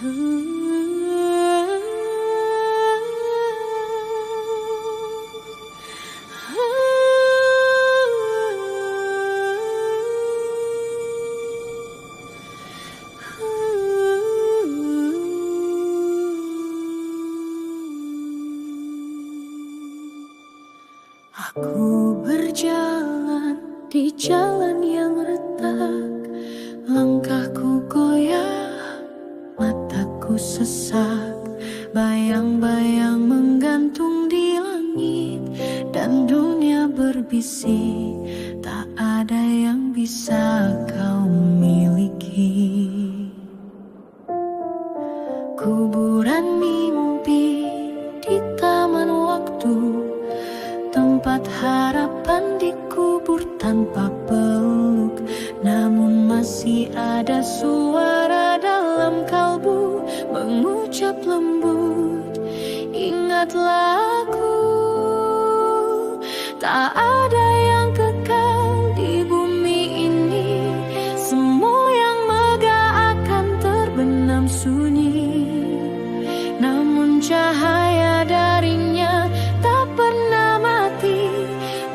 Aku berjalan di jalan yang retak, langkahku goyah, mataku sesak. Bayang-bayang menggantung di langit, dan dunia berbisik, tak ada yang bisa kau miliki. Kuburan mimpi di taman waktu, tempat harapan dikubur tanpa peluk. Namun masih ada suara dalam kalbu mengucap lembut, ingatlah aku. Tak ada yang kekal di bumi ini, semua yang megah akan terbenam sunyi. Namun cahaya darinya tak pernah mati,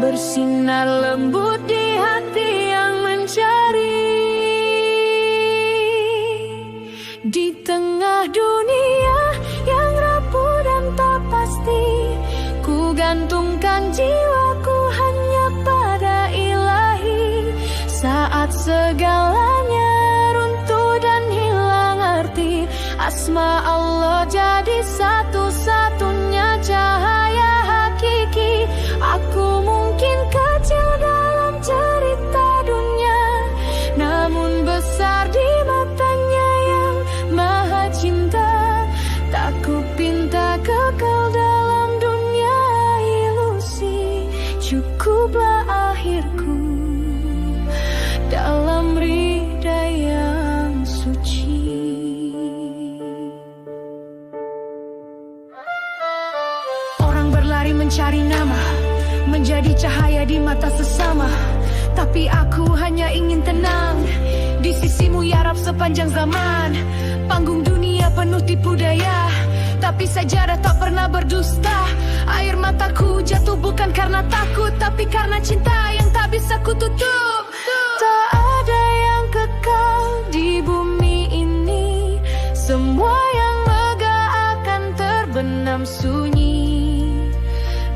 bersinar lembut di hati yang mencari. Di tengah dunia yang rapuh dan tak pasti, ku gantungkan jiwaku hanya pada Ilahi. Saat segalanya runtuh dan hilang arti, asma Allah jadi satu-satunya cahaya hakiki. Aku mungkin kecil dalam cerita dunia, namun besar di matanya yang maha cinta. Tak kupinta kekal dalam dunia ilusi, cukuplah akhirku dalam ridha yang suci. Orang berlari mencari nama, menjadi cahaya di mata sesama. Tapi aku hanya ingin tenang di sisimu ya Rab sepanjang zaman. Panggung dunia penuh tipu daya, tapi sajadah tak pernah berdusta. Air mataku jatuh bukan karena takut, tapi karena cinta yang tak bisa kututup. Tak ada yang kekal di bumi ini, semua yang megah akan terbenam sunyi.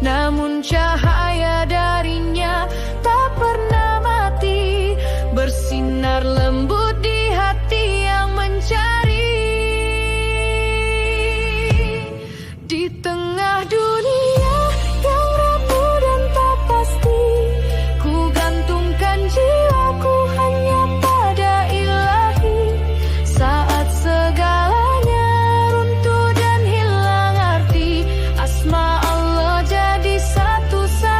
Namun cahaya darinya tak pernah mati, bersinar lembut di hati yang mencari. Di tengah dunia yang rapuh dan tak pasti, ku gantungkan jiwaku hanya pada Ilahi. Saat segalanya runtuh dan hilang arti, asma Allah jadi satu-satunya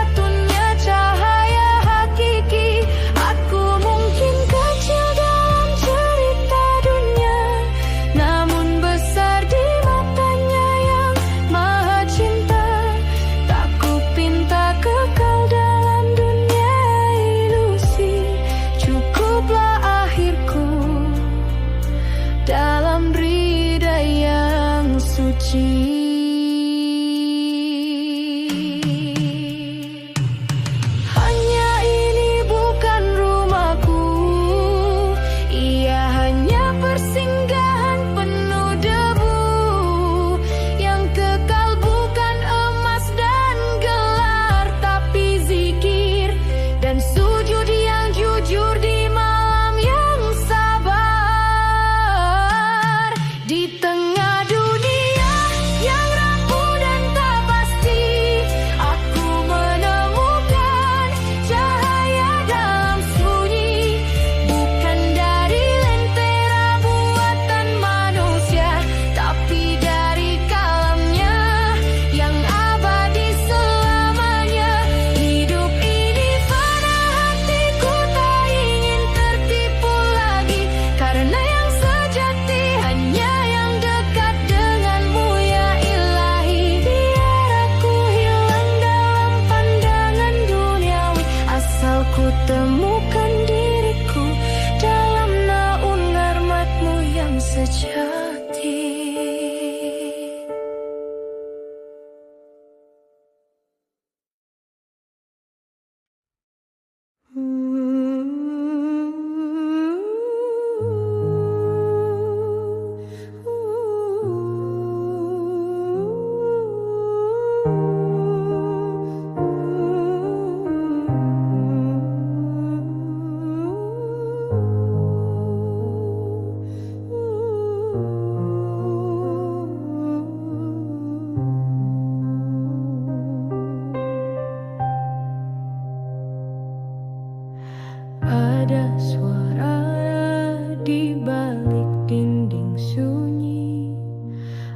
Di balik dinding sunyi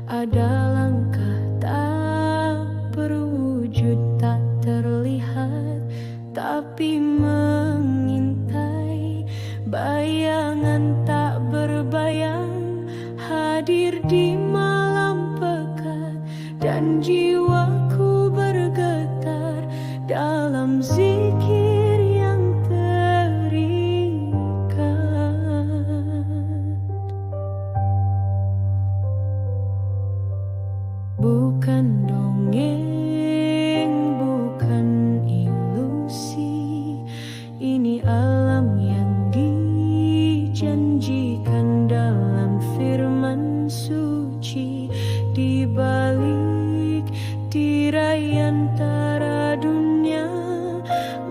ada langkah tak berwujud, tak terlihat tapi mengintai. Bayangan tak berbayang hadir di malam pekat, dan jiwaku bergetar dalam zikir yang terikat. Bukan dongeng, bukan ilusi, ini alam yang dijanjikan dalam firman suci. Di balik tirai antara dunia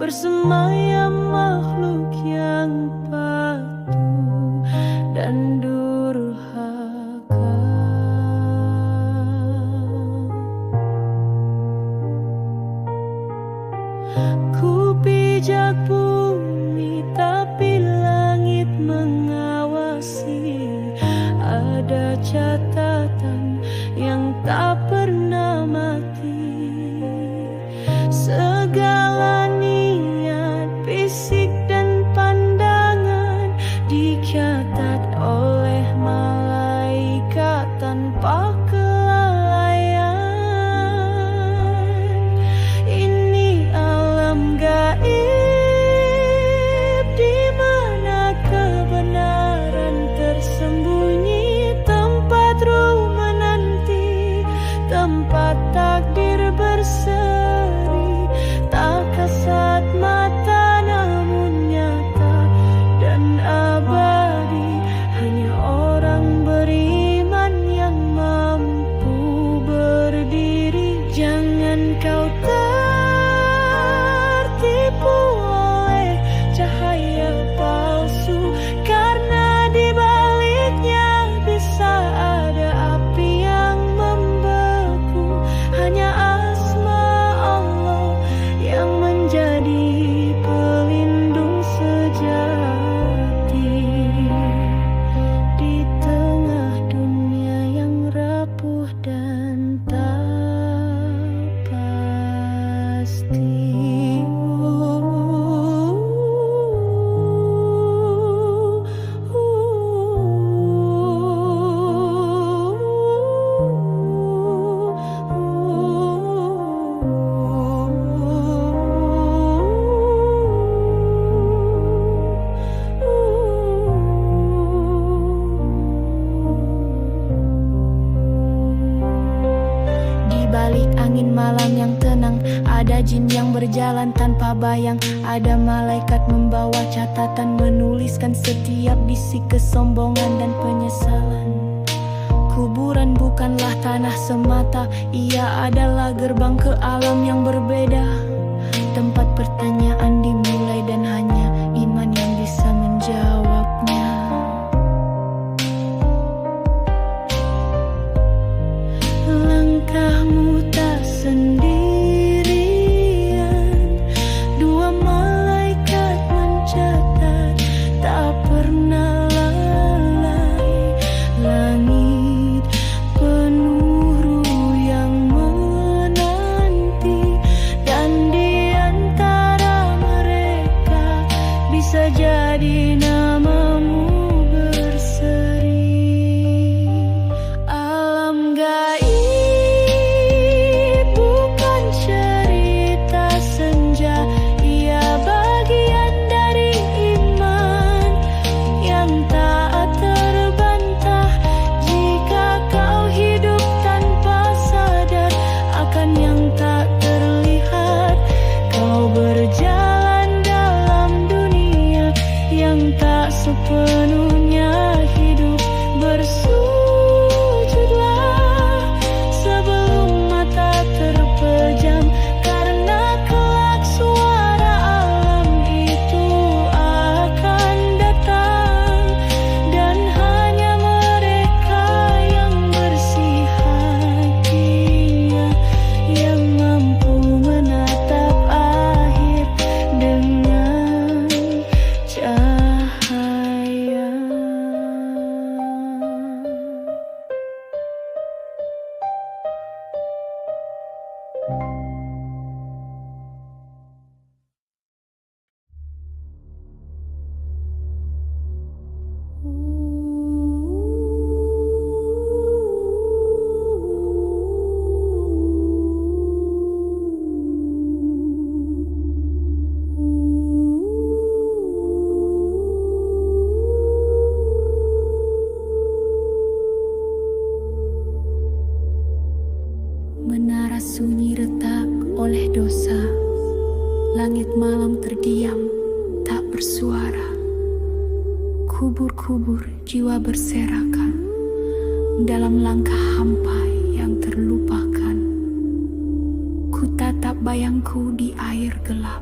bersemayam makhluk yang patuh dan durhaka. Ku pijak bumi tapi langit mengawasi. Ada catatan yang tak pernah mati. Segala niat, fisik dan pandangan dicatat oleh malaikat tanpa kelalaian. Ini alam gaib di mana kebenaran tersembunyi, tempat ruh menanti, tempat takdir berseri. Tak kasat mata namun nyata dan abadi. Hanya orang beriman yang mampu berdiri. Jangan kau tertipu oleh cahaya palsu, karena di baliknya bisa ada api yang membeku. Hanya asma Allah yang menjadi pelindung sejati di tengah dunia yang rapuh dan tak pasti. Balik angin malam yang tenang, ada jin yang berjalan tanpa bayang. Ada malaikat membawa catatan, menuliskan setiap bisik kesombongan dan penyesalan. Kuburan bukanlah tanah semata, ia adalah gerbang ke alam yang berbeda. Tempat pertanyaan dimulai dan hanya iman yang bisa menjawabnya. Langkahmu tak sendirian, dua malaikat mencatat, tak pernah lalai. Langit penuh ruh yang menanti, dan di antara mereka bisa jadi namamu berseri. Alam gaib bukan cerita senja, ia bagian dari iman yang tak terbantah. Jika kau hidup tanpa sadar akan yang tak terlihat, kau berjalan dalam dunia yang tak sepenuhnya hidup. Bersujudlah sebelum mata terpejam, karena kelak suara alam itu akan datang. Dan hanya mereka yang bersih hatinya yang mampu menatap akhir dengan cahaya. kubur-kubur jiwa berserakan dalam langkah hampa yang terlupakan. Ku tatap bayangku di air gelap,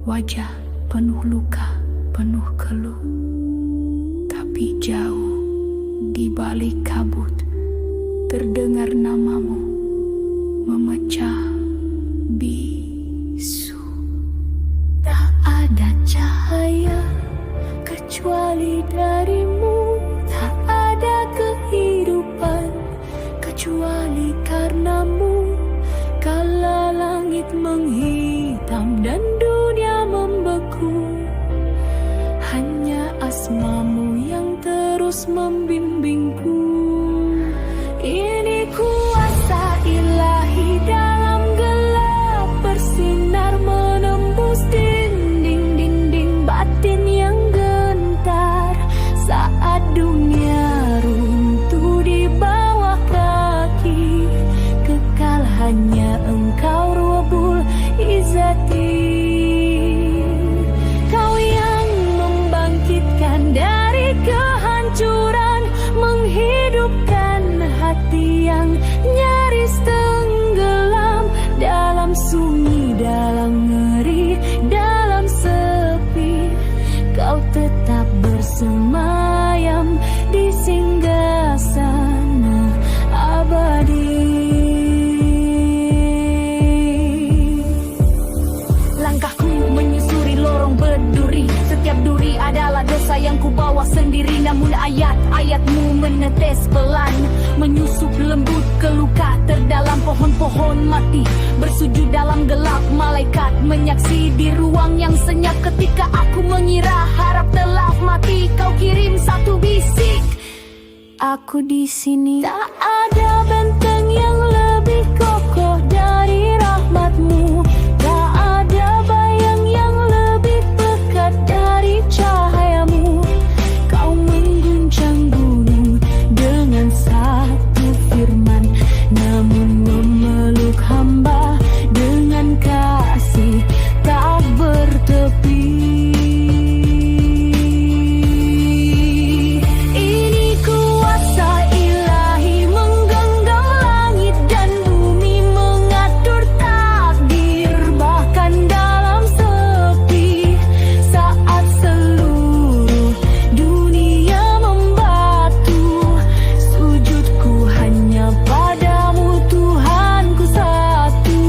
wajah penuh luka, penuh keluh. Tapi jauh di balik kabut terdengar namamu memecah bisu. Tak ada cahaya kecuali darimu, tak ada kehidupan kecuali karenamu. Kala langit menghitam dan dunia membeku, hanya asmamu yang terus membimbingku. Ini kuasa ilahi dalam gelap bersinar menembus dinding-dinding batin yang gentar. Saat dunia runtuh di bawah kaki, kekal hanya Engkau Rabbul Izzati. Kau yang membangkitkan dari kehancuran, menghidupkan hati yang nyaris tenggelam dalam sunyi, dalam ngeri, dalam sepi. Kau tetap bersemayam di singgasana abadi. Langkahku menyusuri lorong berduri, setiap duri adalah dosa yang ku bawa sendiri. Namun ayat-ayatmu menetes pelan, menyusup lembut ke luka terdalam. Pohon-pohon mati bersujud dalam gelap, malaikat menyaksi di ruang yang senyap. Ketika aku mengira harap telah mati, kau kirim satu bisik, aku di sini. Tak ada benteng yang lebih kokoh dari rahmatmu, tak ada bayang yang lebih pekat dari cahayamu. Kau mengguncang gunung dengan satu firman, namun memeluk hamba dengan kasih tak bertepi. Ini kuasa ilahi menggenggam langit dan bumi, mengatur takdir bahkan dalam sepi. Saat seluruh dunia membatu, sujudku hanya padamu Tuhanku satu.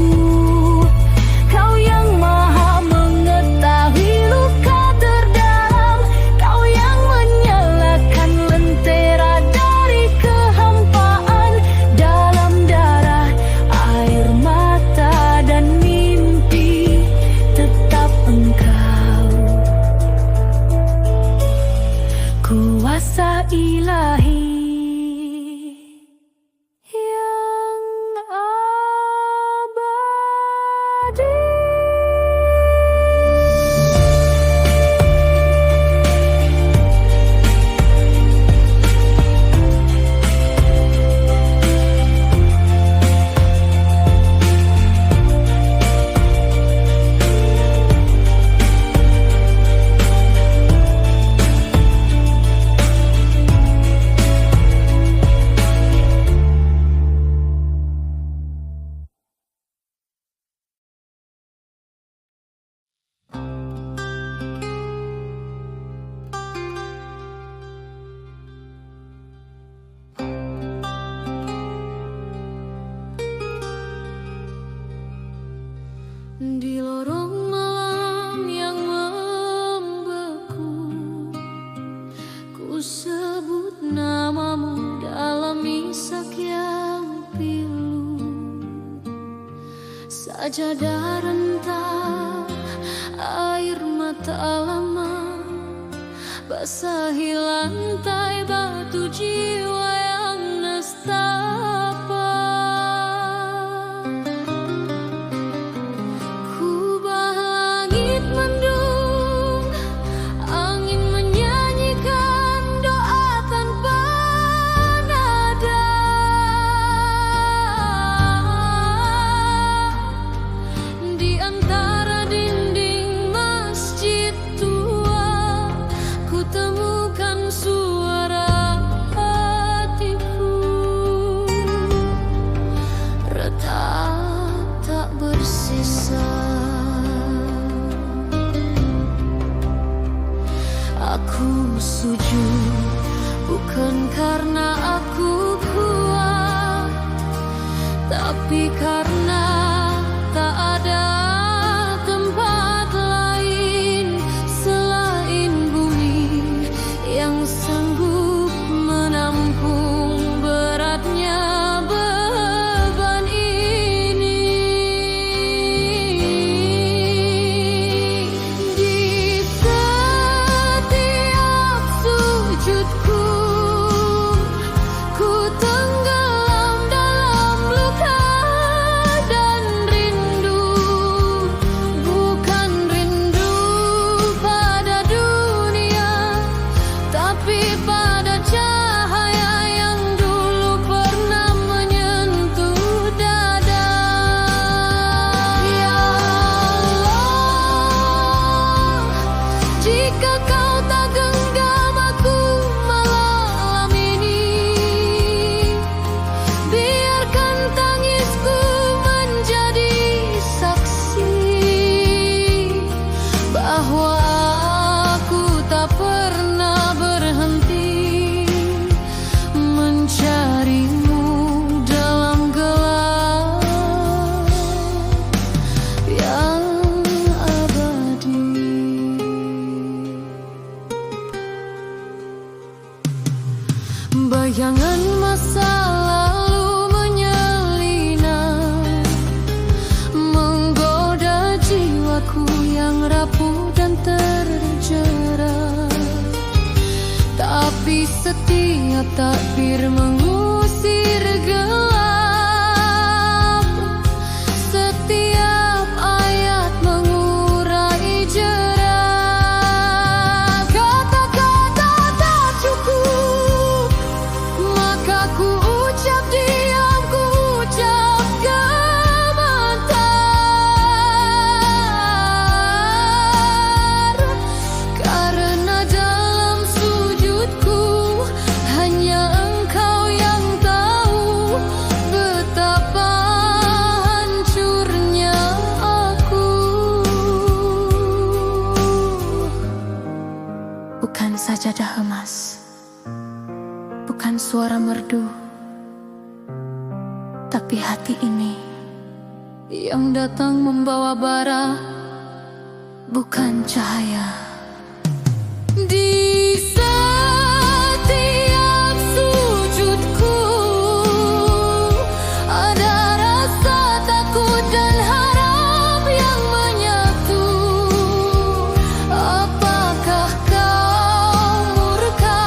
Kau yang maha mengetahui luka terdalam, kau yang menyalakan lentera dari kehampaan. Dalam darah, air mata dan mimpi, tetap Engkau. Kuasa ilahi yang abadi. Di lorong malam yang membeku, ku sebut namamu dalam isak yang pilu. Sajadah rentah air mata lama, basahi lantai batu jiwa yang nestapa. Kubah langit mendung, angin menyanyikan doa tanpa nada. Di antara dinding masjid tua, ku temukan pada cahaya yang dulu pernah menyentuh dada. Ya Allah, jika kau tak genggam aku malam ini, biarkan tangisku menjadi saksi bahwa aku tak pernah berhenti mencarimu dalam gelap yang abadi. Bayangan masa lalu menyelinap, menggoda jiwaku yang rapuh dan terjerat. Tapi setiap takbir mengusir gelap, setiap ayat mengurai jerat. Kata-kata tak cukup, maka ku ucap diam, ku ucap gemetar. Karena dalam sujudku hanya engkau yang tahu betapa hancurnya aku. Bukan sajadah emas, bukan suara merdu, tapi hati ini yang datang membawa bara, bukan cahaya. Di setiap sujudku ada rasa takut dan harap yang menyatu. Apakah kau murka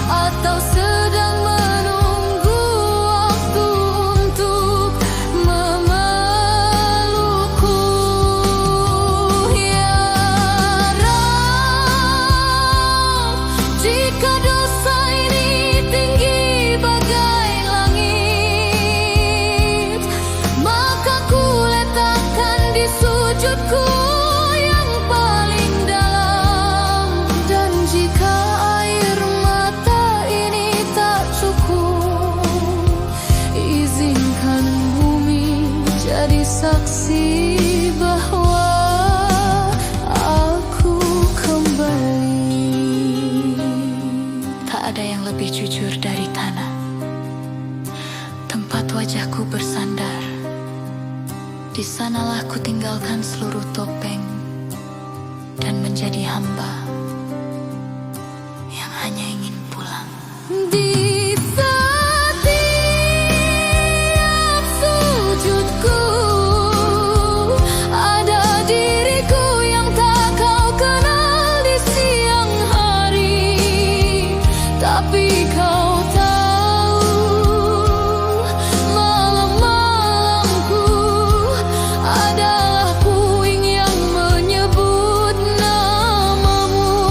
atau sedang menunggu waktu untuk memelukku? Ya Rab, jika dosa ini tinggi bagai langit, maka ku letakkan di sujudku yang paling dalam. Dan jika air mata ini tak cukup, izinkan bumi jadi saksi bahwa aku kembali. Tak ada yang lebih jujur dari tanah, tempat wajahku bersandar. Di sanalah ku tinggalkan seluruh topeng dan menjadi hamba yang hanya ingin pulang. Di setiap sujudku ada diriku yang tak kau kenal di siang hari, tapi kau tahu malam-malamku adalah puing yang menyebut namamu.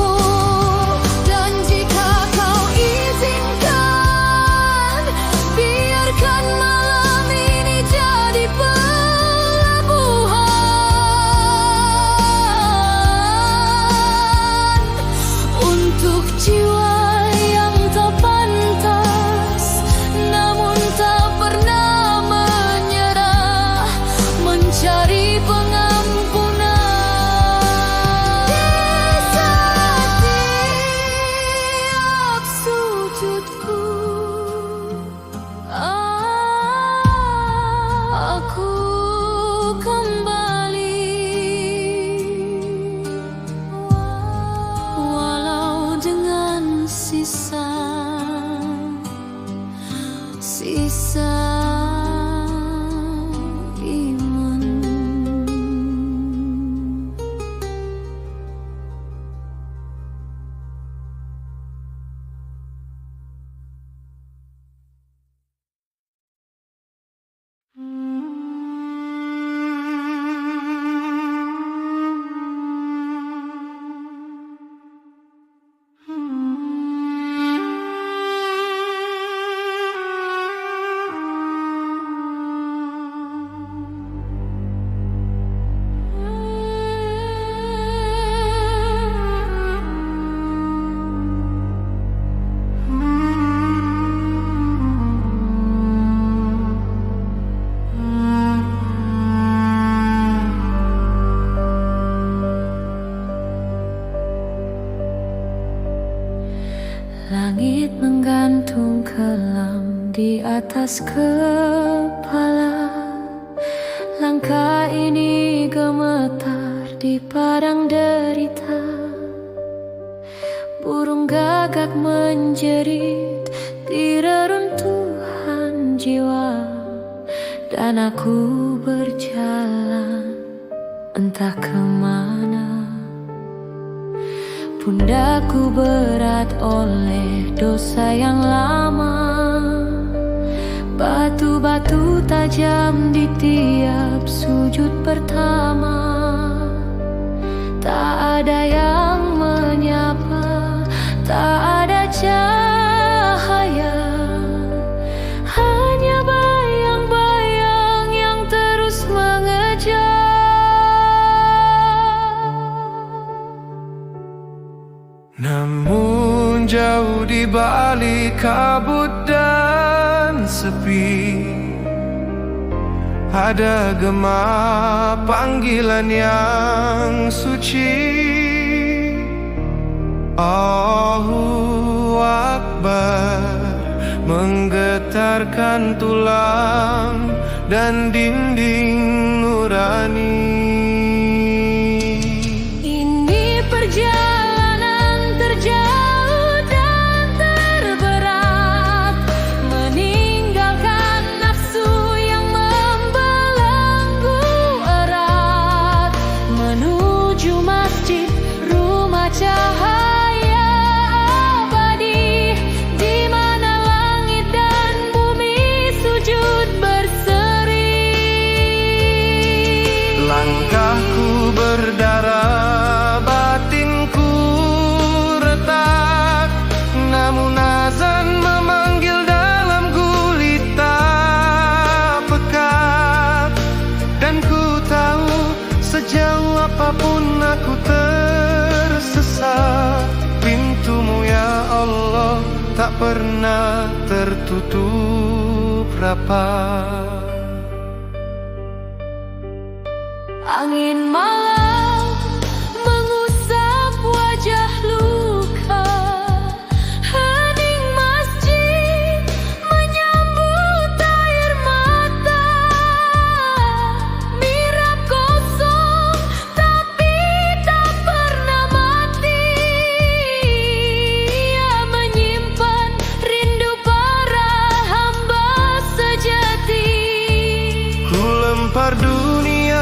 Dan jika kau izinkan, biarkan malam ini jadi pelabuhan untuk jiwa yang tak pantas, namun tak pernah menyerah mencari pengampunan. Di setiap sujudku aku kembali, walau dengan sisa iman. langit menggantung kelam di atas kepala. Langkah ini gemetar di padang derita. Burung gagak menjerit di reruntuhan jiwa. Dan aku berjalan entah kemana. Pundakku berat oleh dosa yang lama. Batu-batu tajam di tiap sujud pertama. Tak ada yang menyapa, tak ada cahaya. Hanya bayang-bayang yang terus mengejar. Namun jauh di balik kabut dan sepi, ada gema panggilan yang suci. Allahu Akbar, menggetarkan tulang dan dinding nurani. Ini perjalanan terjauh dan terberat, meninggalkan nafsu yang membelenggu erat, menuju masjid rumah cahaya abadi, di mana langit dan bumi sujud berseri. Langkahku berdarah, batinku retak, namun azan memanggil dalam gulita pekat. Dan ku tahu sejauh apapun aku tersesat, pintumu ya Allah tak pernah tertutup rapat. Angin malam mengusap wajah luka, hening masjid menyambut air mata. Mihrab kosong tapi tak pernah mati, ia menyimpan rindu para hamba sejati. Ku lempar dunia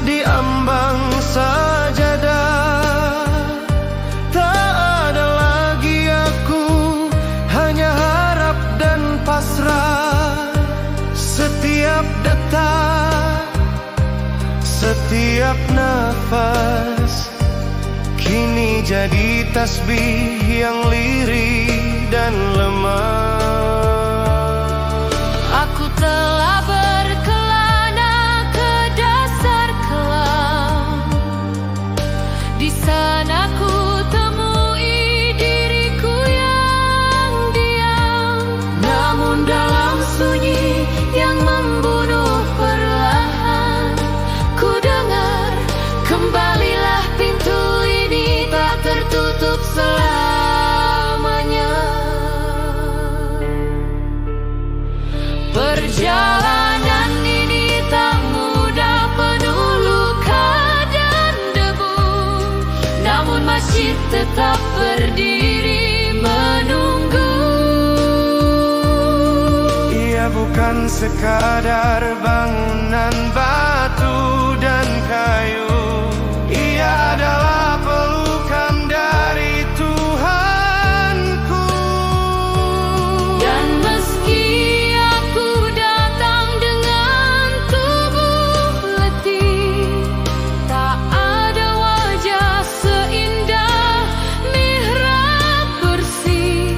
di ambang sajadah, tak ada lagi aku, hanya harap dan pasrah. Setiap detak, setiap nafas, kini jadi tasbih yang lirih dan lemah. Aku telah berkelana ke dasar kelam, di sana ku temui diriku yang diam. Namun dalam sunyi yang membunuh perlahan, ku dengar, kembalilah, pintu ini tak tertutup selamanya. Perjalanan ini tak mudah, penuh luka dan debu, namun masjid tetap berdiri menunggu. Ia bukan sekadar bangunan batu dan kayu, ia adalah pelukan dari Tuhanku. Dan meski aku datang dengan tubuh letih, tak ada wajah seindah mihrab bersih.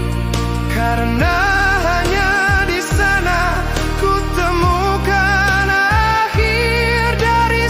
Karena hanya di sana ku temukan akhir dari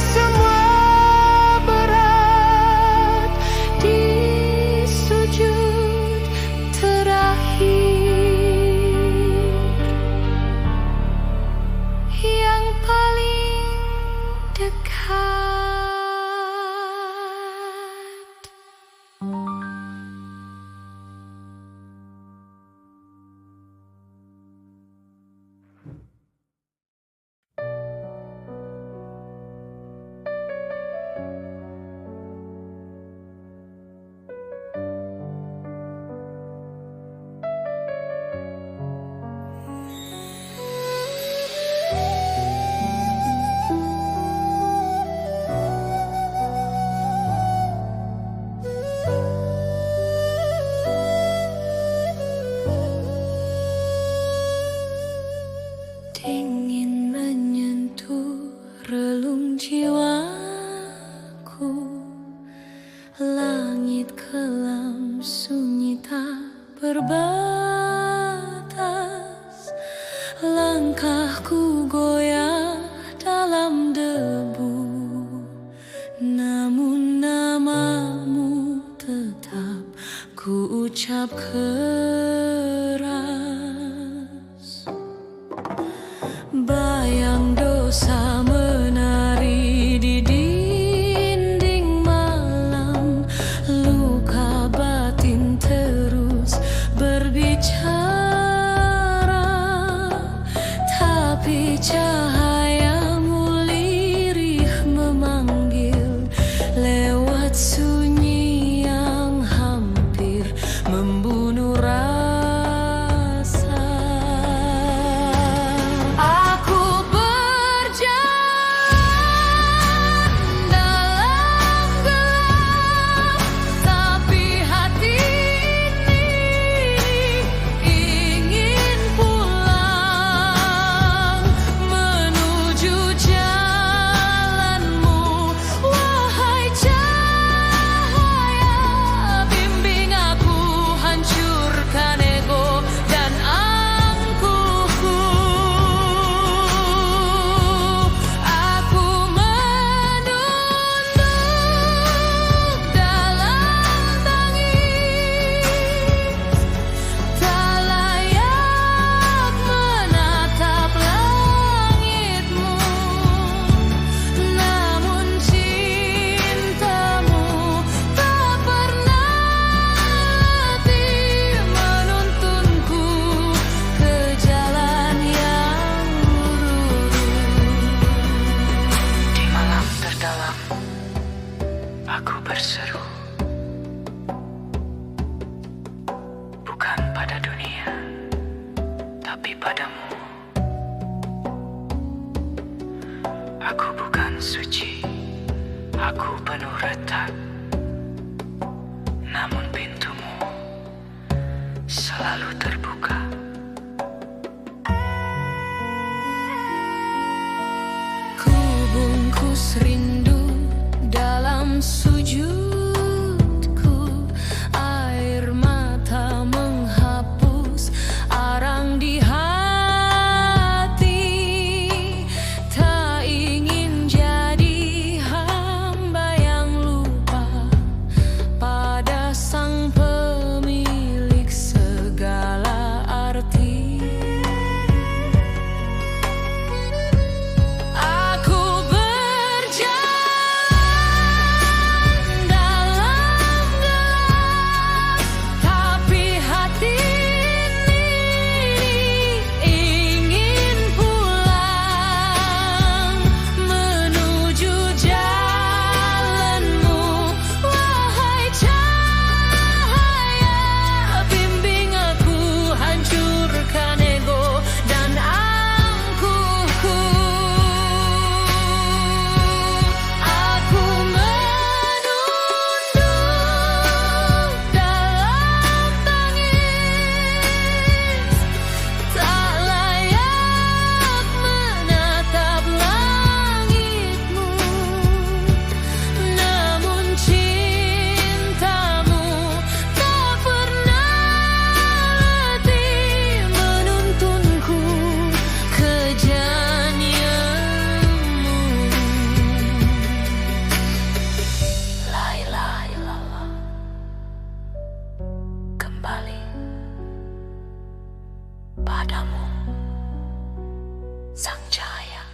Dingin menyentuh relung jiwaku, langit kelam sunyi tak berbatas. Langkahku goyah dalam debu, namun namamu tetap ku ucap keras. Bayang dosa menari di dinding malam, luka batin terus berbicara, tapi cahayamu lirih memanggil lewat sunyi yang hampir membunuh rasa. Aku berjalan dalam gelap, tapi hati ini ingin pulang menuju jalanmu. Wahai cahaya, bimbing aku hancurkan ego dan angkuhku. Aku menunduk dalam tangis, tak layak menatap langitmu, namun cintamu tak pernah letih menuntunku ke jalan yang lurus. Di malam terdalam, aku berseru, bukan pada dunia, tapi padamu. Aku bukan suci, aku penuh retak, namun pintumu selalu terbuka. Ku bungkus rindu dalam sujudku, air mata menghapus arang di hati. Tak ingin jadi hamba yang lupa pada sang pemilik segala arti. Aku berjalan dalam gelap, tapi hati ini ingin pulang menuju jalanmu. Wahai cahaya, bimbing aku hancurkan ego dan angkuhku. Aku menunduk dalam tangis, tak layak menatap langitmu, namun cintamu tak pernah letih menuntunku ke janjimu. La ilaha illallah, kembali padamu, sang cahaya.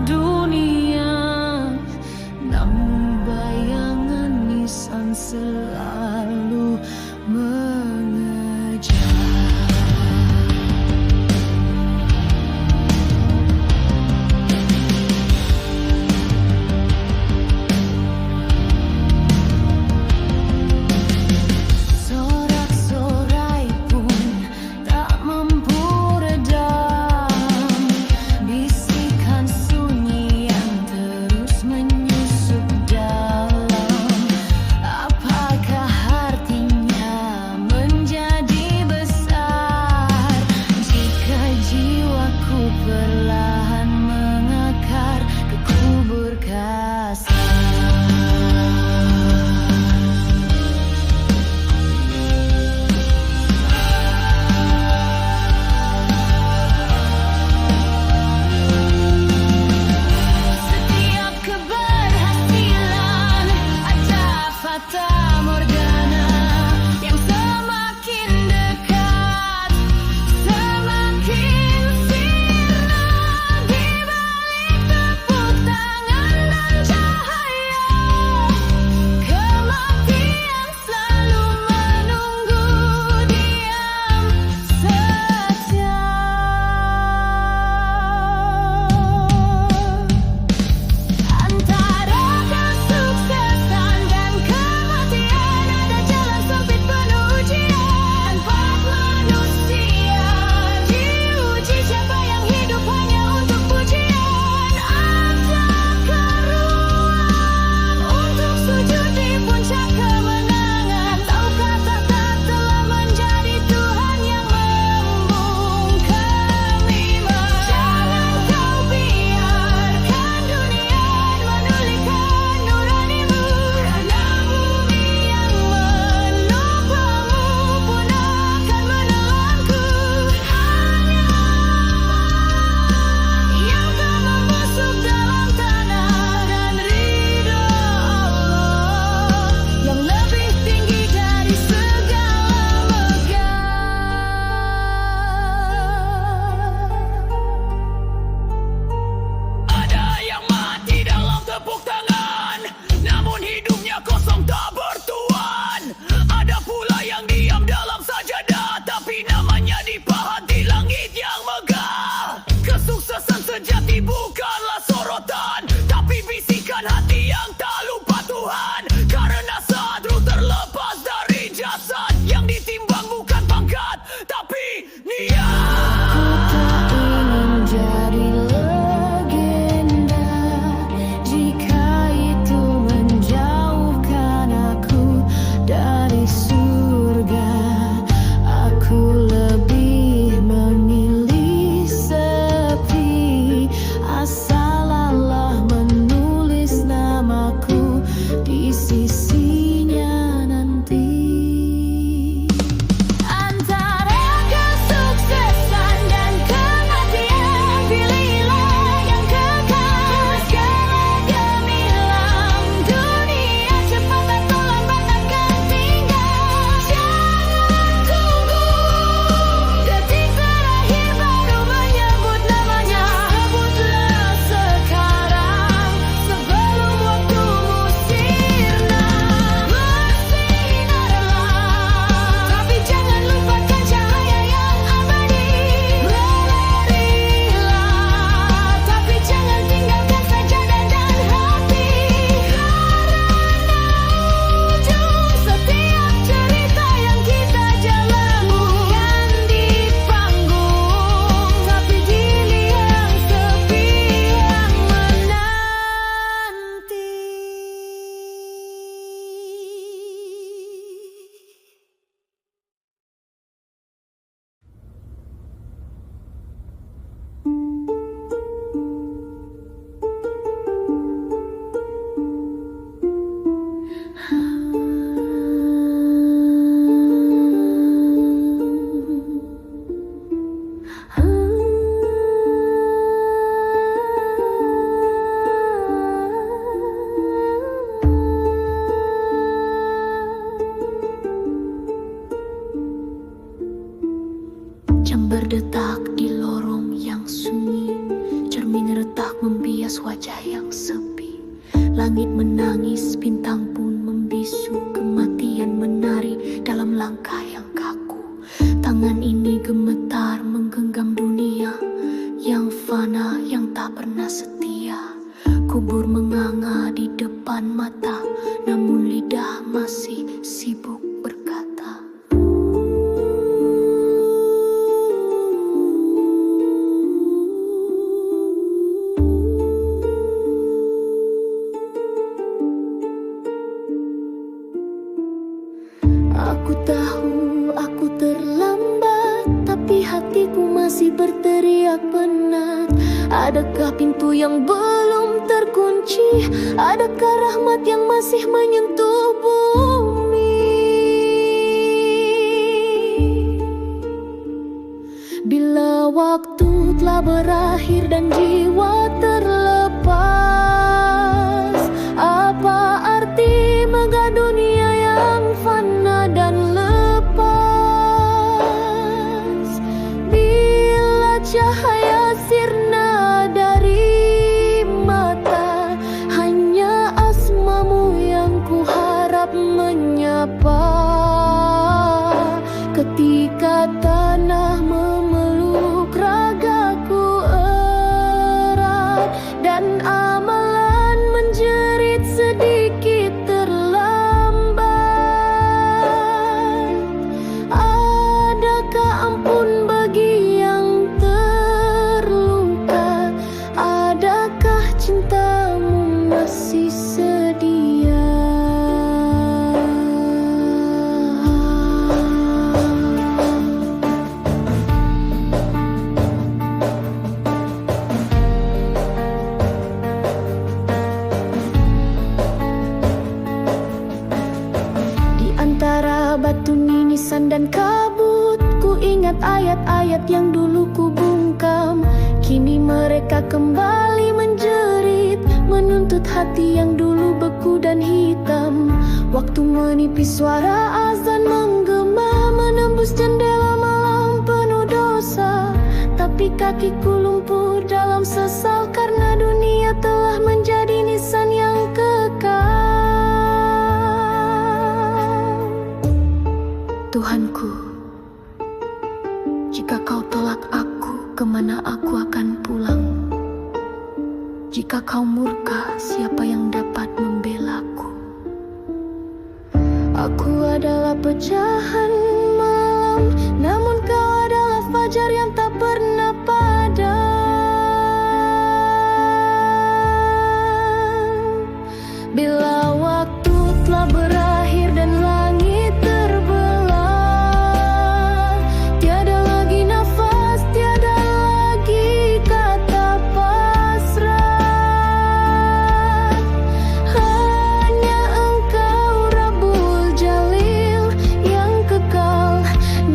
dunia, namun bayangan nisan selalu mengejar. Sorak-sorai pun tak mampu redam bisikan sunyi yang terus menyusup dalam. Apakah artinya menjadi besar jika jiwaku perlahan mengakar ke kubur kasar? Setiap keberhasilan ada fata morgana yang semakin dekat, semakin sirna di balik tepuk tangan dan cahaya. Kematian selalu menunggu diam saja. Antara kesuksesan dan kematian ada jalan sempit penuh ujian. Empat manusia diuji, siapa yang hidup hanya untuk pujian. Adakah ruang untuk sujud di puncak kemenangan? Tahukah tahta telah menjadi Tuhan yang membungkam iman? Jangan kau biarkan dunia menulikan nuranimu, karena bumi yang menopangmu pun akan menelanku. Hanya yang tak membusuk dalam tanah, dan ridho Allah yang lebih tinggi dari segala megah. Ada yang mati dalam tepuk tangan, namun hidupnya kosong tak bertuan. Ada pula yang diam dalam sajadah, tapi namanya dipahat di langit yang megah. Kesuksesan sejati bukanlah sorotan, tapi bisikan hati yang tak lupa Tuhan. Karena saat ruh terlepas dari jasad, yang ditimbang bukan pangkat, tapi niat. Aku tak ingin jadi legenda jika itu menjauhkan aku dari surga. Aku lebih memilih sepi, asal Allah menulis namaku di sisinya nanti. Antara kesuksesan dan kematian, pilihlah yang kekal. Segala gemilang dunia cepat atau lambat akan tinggal. Jangan tunggu detik terakhir baru menyebut namanya. Sebutlah sekarang sebelum waktumu sirna. Bersinarlah, tapi jangan lupakan cahaya yang abadi. Berlarilah, tapi jangan tinggalkan sajadah dan hati. Karena ujung setiap cerita yang kita jalan bukan di panggung, tapi di liang sepi yang menanti. Jam berdetak di lorong yang sunyi, cermin retak membias pernah setia. Kubur menganga di depan mata, namun lidah masih sibuk berkata. Aku tahu aku terlambat, tapi hatiku masih berteriak penat. Adakah pintu yang belum terkunci? Adakah rahmat yang masih menyentuh bumi? Bila waktu telah berakhir dan jiwa terlepas, apa arti megah dunia yang fana dan lepas? Bila cahaya sirna dari mata, hanya asmamu yang kuharap menyapa. Ketika tanah memeluk ragaku erat, dan amalan menjerit sedikit terlambat, adakah ampun bagi yang terluka? Adakah cintamu masih sedia? Di antara batu ninisan dan kabut, ku ingat ayat-ayat yang dulu ku bungkam. Kini mereka kembali menjerit, menuntut hati yang dulu beku dan hitam. Waktu menipis, suara azan menggema, menembus jendela malam penuh dosa. Tapi kakiku lumpuh dalam sesal, karena dunia telah menjadi nisan yang kekal. Tuhanku, jika kau tolak aku, kemana aku akan pulang? Jika kau murka, siapa yang dapat membelaku? Aku adalah pecahan malam, namun kau adalah fajar yang tak pernah padam. Bila waktu telah berakhir dan langit terbelah, tiada lagi nafas, tiada lagi kata pasrah. Hanya Engkau Rabbul Jalil yang kekal,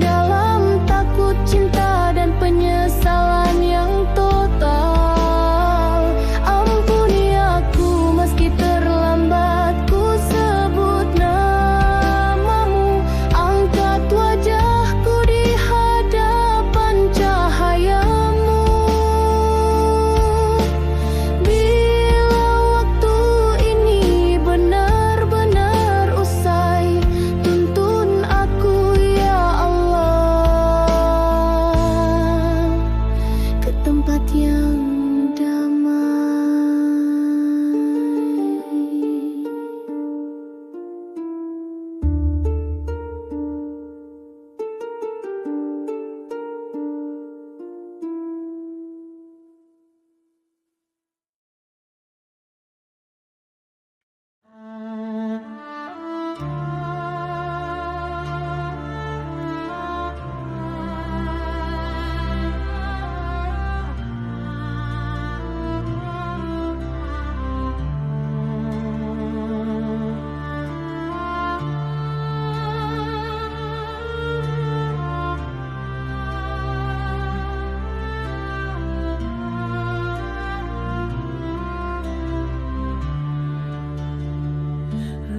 dalam takut cinta dan penyesalan yang total. Ampuni aku meski terlambat ku sebut namamu. Angkat wajahku di hadapan cahayamu. Bila waktu ini benar-benar usai, tuntun aku ya Allah ke tempat yang damai.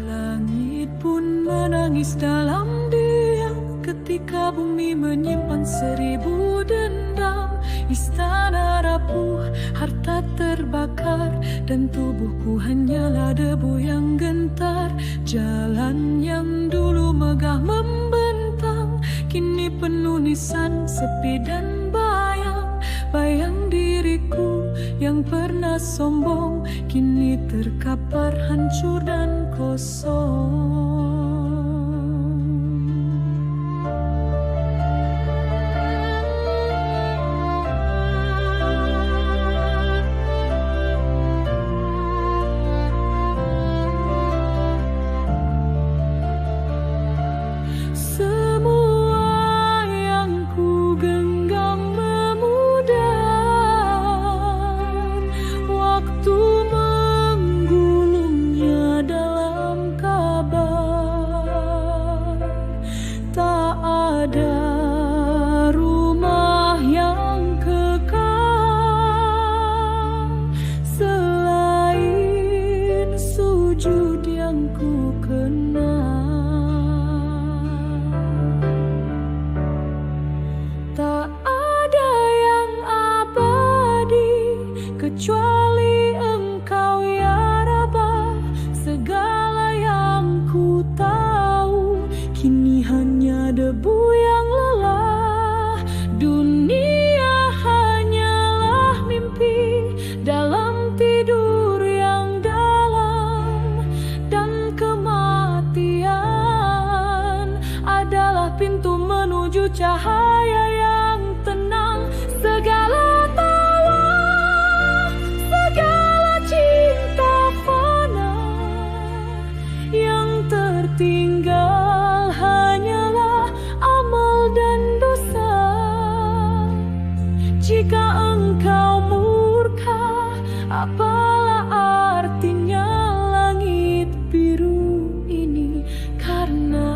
Langit pun menangis dalam diam ketika bumi menyimpan 1000 dendam. Istana rapuh, harta terbakar, dan tubuhku hanyalah debu yang gentar. Jalan yang dulu megah membentang, kini penuh nisan, sepi dan bayang. Bayang diriku yang pernah pernah sombong, kini terkapar hancur dan kosong. Semua yang ku genggam memudar, waktu menggulungnya dalam kabar. Tak ada rumah yang kekal selain sujud yang ku kenal. Tak ada yang abadi kecuali Engkau ya Rabbah. Segala yang ku tahu kini hanya debu yang lelah. Dunia hanyalah mimpi dalam tidur yang dalam, dan kematian adalah pintu menuju cahaya yang tenang. Segala tawa, segala cinta fana, yang tertinggal hanyalah amal dan dosa. Jika Engkau murka, apalah artinya langit biru ini? Karena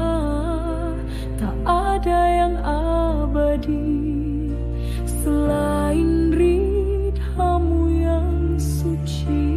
tak ada yang abadi selain ridhamu yang suci.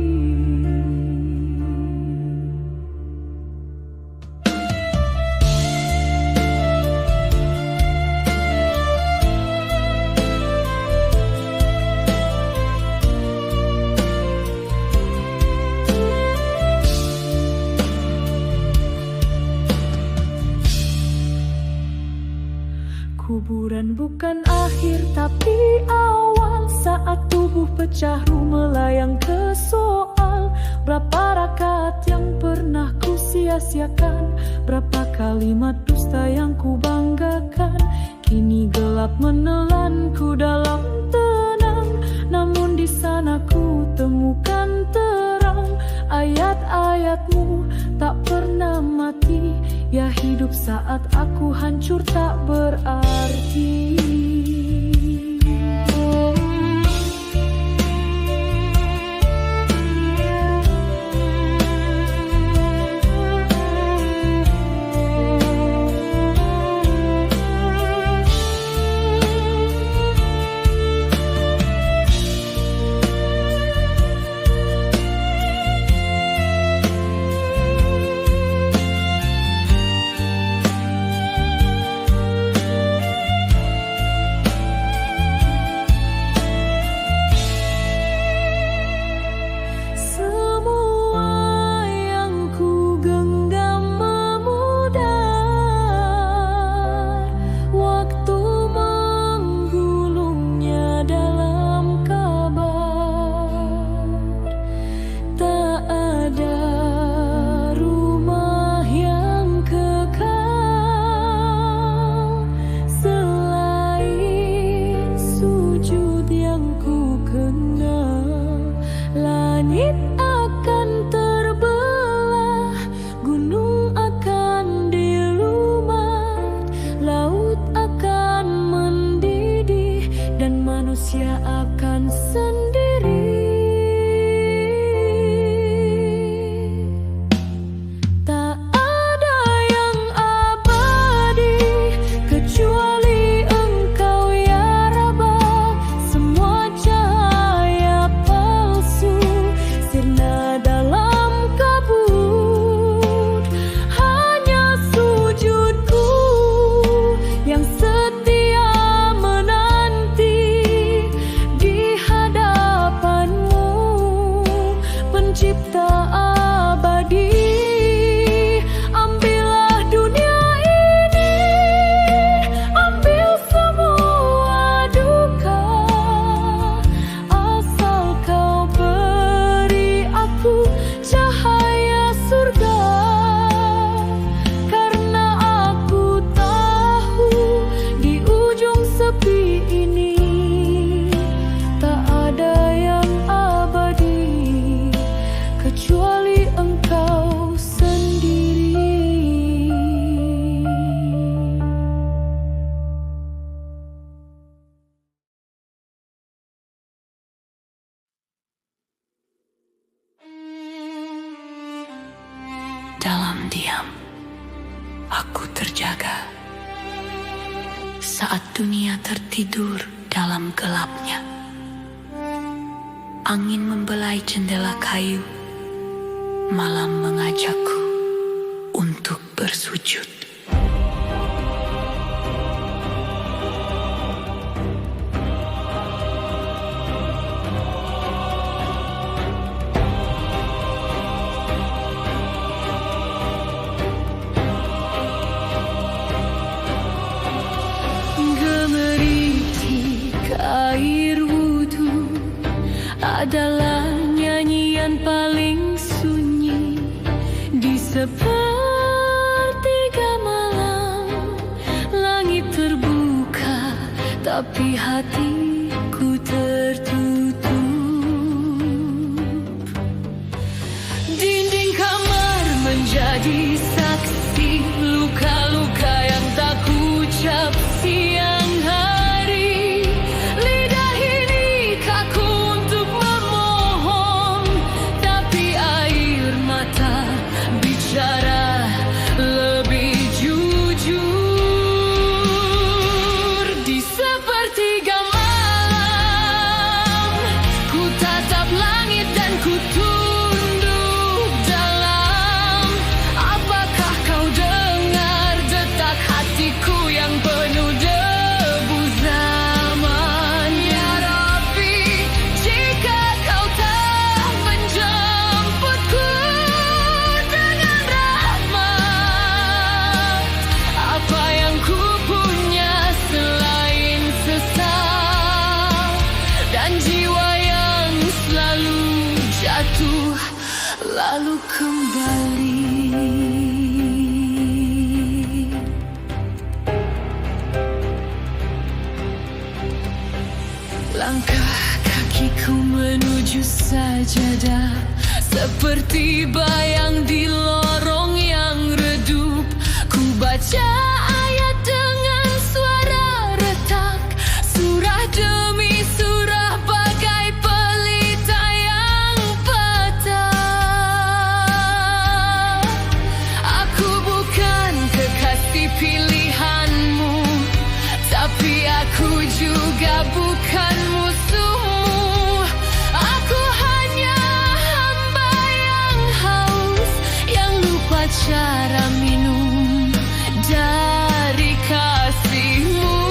Kuburan bukan akhir tapi awal, saat tubuh pecah ruh melayang ke soal. Berapa rakaat yang pernah ku sia-siakan, berapa kalimat dusta yang ku banggakan. Kini gelap menelanku dalam tenang, namun di sana ku temukan terang. Ayat-ayatmu tak pernah mati, ya hidup saat aku hancur tak berarti. Langit akan terbelah, gunung akan dilumat, laut akan mendidih, dan manusia akan sendiri. Tak ada yang abadi kecuali Engkau ya Rabbah. Semua cahaya palsu sirna dalam kabut, hanya sujudku yang setia menanti di hadapan diam, aku terjaga. Saat dunia tertidur dalam gelapnya, angin membelai jendela kayu, malam mengajakku untuk bersujud. Gemeritik air wudhu adalah nyanyian paling sunyi di sepertiga malam. Langit terbuka, tapi hatiku tertutup. Dinding kamar menjadi saksi luka-luka yang tak kuucap siang hari. Lidah ini kaku untuk memohon, tapi air mata bicara lebih jujur. Di sepertiga malam, ku tatap langit dan ku tunduk dalam. Apakah kau dengar detak hatiku yang penuh debu zaman? Ya Rabbi, jika kau tak menjemputku dengan rahmat, apa yang ku punya selain sesal dan jiwa yang selalu jatuh lalu kembali. Langkah kakiku menuju sajadah seperti bayang di lorong yang redup. Ku baca ayat dengan suara retak, surah demi surah bagai pelita yang patah. Aku bukan kekasih pilihanmu, tapi aku juga bukan musuhmu. Aku hanya hamba yang haus, yang lupa cara minum dari kasihmu.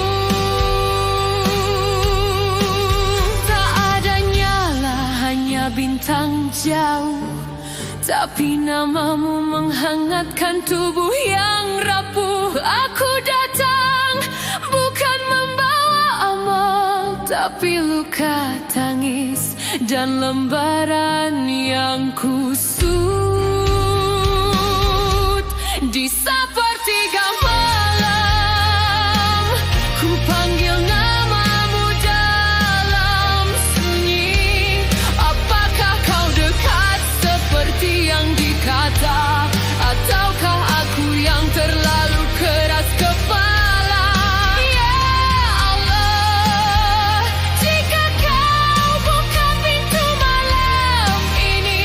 Tak ada nyala, hanya bintang jauh, tapi namamu menghangatkan tubuh yang rapuh. Aku datang bukan membawa amal, tapi luka tangis dan lembaran yang kusut. Di sepertiga malam, ku panggil namamu dalam sunyi. Apakah kau dekat seperti yang dikata, ataukah aku yang terlalu keras kepala? Ya Allah, jika kau buka pintu malam ini,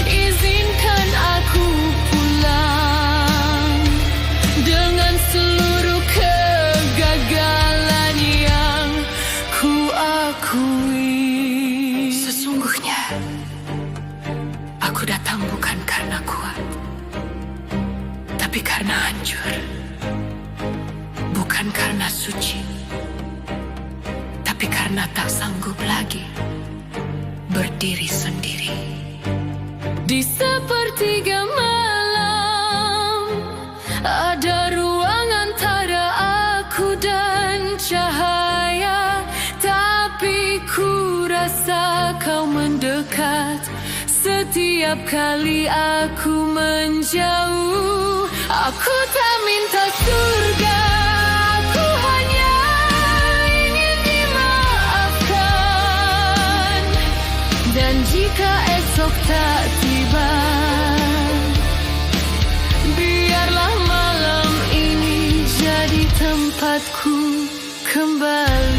izinkan aku pulang dengan seluruh kegagalan yang ku akui. Sesungguhnya aku datang bukan karena kuat, tapi karena hancur. Bukan karena suci, tapi karena tak sanggup lagi berdiri sendiri. Di sepertiga malam, ada ruang antara aku dan cahaya, tapi ku rasa kau mendekat. Setiap kali aku menjauh, aku tak minta surga, aku hanya ingin dimaafkan. Dan jika esok tak tiba, biarlah malam ini jadi tempatku kembali.